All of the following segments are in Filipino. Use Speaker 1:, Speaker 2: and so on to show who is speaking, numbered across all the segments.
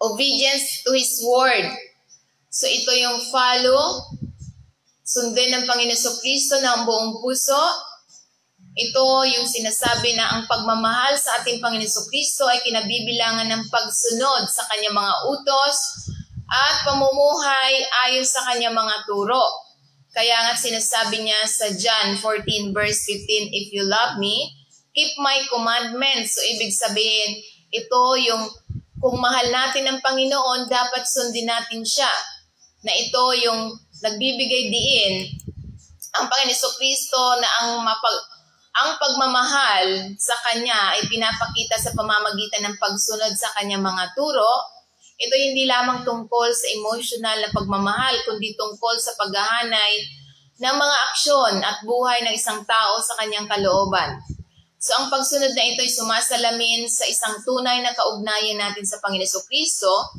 Speaker 1: obedience to His Word. So ito yung follow, sundin ng Panginoon Kristo ng buong puso. Ito yung sinasabi na ang pagmamahal sa ating Panginoon Kristo ay kinabibilangan ng pagsunod sa kanyang mga utos at pamumuhay ayon sa kanyang mga turo. Kaya nga sinasabi niya sa John 14 verse 15, "If you love me, keep my commandments." So ibig sabihin, ito yung kung mahal natin ang Panginoon, dapat sundin natin siya. Na ito yung nagbibigay diin ang Panginoon Kristo na ang pagmamahal sa Kanya ay pinapakita sa pamamagitan ng pagsunod sa Kanyang mga turo. Ito hindi lamang tungkol sa emotional na pagmamahal, kundi tungkol sa paghahanay ng mga aksyon at buhay ng isang tao sa Kanyang kalooban. So ang pagsunod na ito ay sumasalamin sa isang tunay na kaugnayan natin sa Panginoon Kristo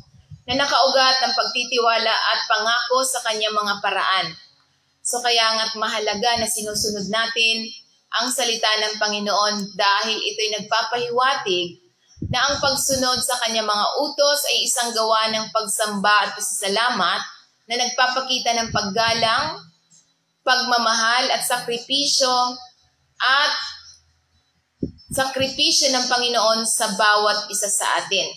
Speaker 1: na nakaugat ng pagtitiwala at pangako sa Kanyang mga paraan. So kaya nga't mahalaga na sinusunod natin ang salita ng Panginoon dahil ito'y nagpapahiwatig na ang pagsunod sa Kanyang mga utos ay isang gawa ng pagsamba at pasasalamat na nagpapakita ng paggalang, pagmamahal at sakripisyo ng Panginoon sa bawat isa sa atin.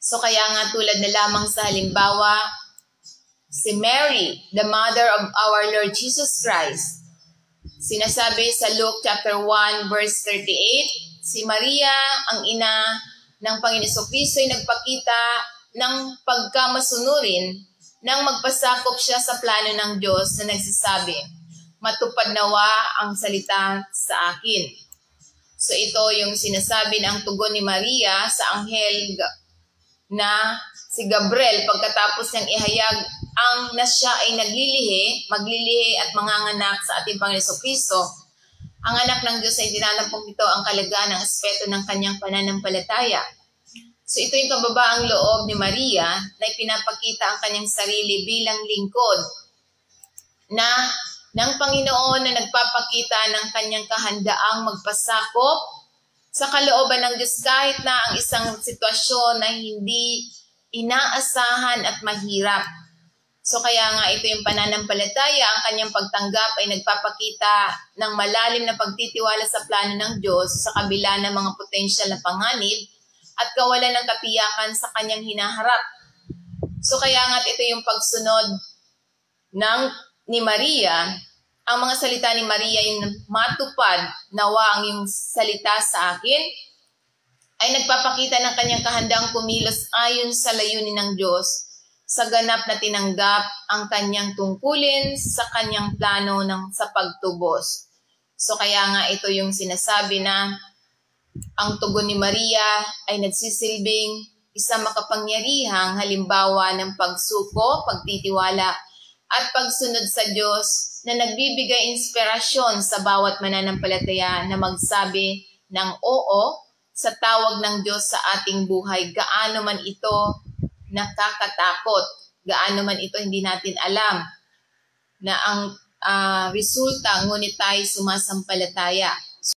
Speaker 1: So kaya nga tulad na lamang sa halimbawa, si Mary, the mother of our Lord Jesus Christ, sinasabi sa Luke chapter 1 verse 38, si Maria, ang ina ng Panginoon Kristo, ay nagpakita ng pagkamasunurin nang magpasakop siya sa plano ng Diyos na nagsasabi, "Matupad nawa ang salita sa akin." So ito yung sinasabi ng tugon ni Maria sa anghel na si Gabriel pagkatapos niyang ihayag ang na siya ay maglilihi at manganganak sa ating Panginoon Kristo. Ang anak ng Diyos ay dinalampong ito ang kalagaan ng aspeto ng kanyang pananampalataya. So ito yung kababaang loob ni Maria na ipinapakita ang kanyang sarili bilang lingkod ng Panginoon na nagpapakita ng kanyang kahandaang magpasakop sa kalooban ng Diyos kahit na ang isang sitwasyon na hindi inaasahan at mahirap. So kaya nga ito yung pananampalataya, ang kanyang pagtanggap ay nagpapakita ng malalim na pagtitiwala sa plano ng Diyos sa kabila ng mga potensyal na panganib at kawalan ng katiyakan sa kanyang hinaharap. So kaya nga ito yung pagsunod ni Maria. Ang mga salita ni Maria yung matupad, nawa ang iyong salita sa akin, ay nagpapakita ng kanyang kahandang kumilos ayon sa layunin ng Diyos sa ganap na tinanggap ang kanyang tungkulin sa kanyang plano sa pagtubos. So kaya nga ito yung sinasabi na ang tugon ni Maria ay nagsisilbing isang makapangyarihang halimbawa ng pagsuko, pagtitiwala at pagsunod sa Diyos na nagbibigay inspirasyon sa bawat mananampalataya na magsabi ng oo sa tawag ng Diyos sa ating buhay. Gaano man ito nakakatakot, gaano man ito hindi natin alam na ang resulta, ngunit tayo sumasampalataya.